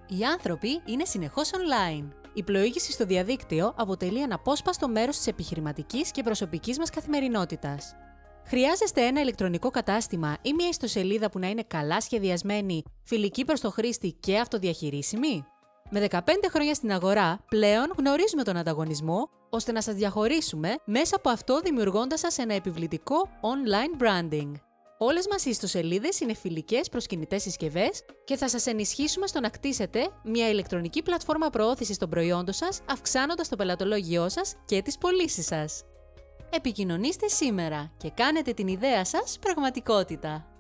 Οι άνθρωποι είναι συνεχώς online. Η πλοήγηση στο διαδίκτυο αποτελεί αναπόσπαστο μέρος της επιχειρηματικής και προσωπικής μας καθημερινότητας. Χρειάζεστε ένα ηλεκτρονικό κατάστημα ή μια ιστοσελίδα που να είναι καλά σχεδιασμένη, φιλική προς το χρήστη και αυτοδιαχειρίσιμη? Με 15 χρόνια στην αγορά, πλέον γνωρίζουμε τον ανταγωνισμό, ώστε να σας διαχωρίσουμε μέσα από αυτό δημιουργώντας σας ένα επιβλητικό online branding. Όλες μας οι ιστοσελίδες είναι φιλικές προς κινητές συσκευές και θα σας ενισχύσουμε στο να κτίσετε μια ηλεκτρονική πλατφόρμα προώθησης των προϊόντων σας, αυξάνοντας το πελατολόγιό σας και τις πωλήσεις σας. Επικοινωνήστε σήμερα και κάνετε την ιδέα σας πραγματικότητα.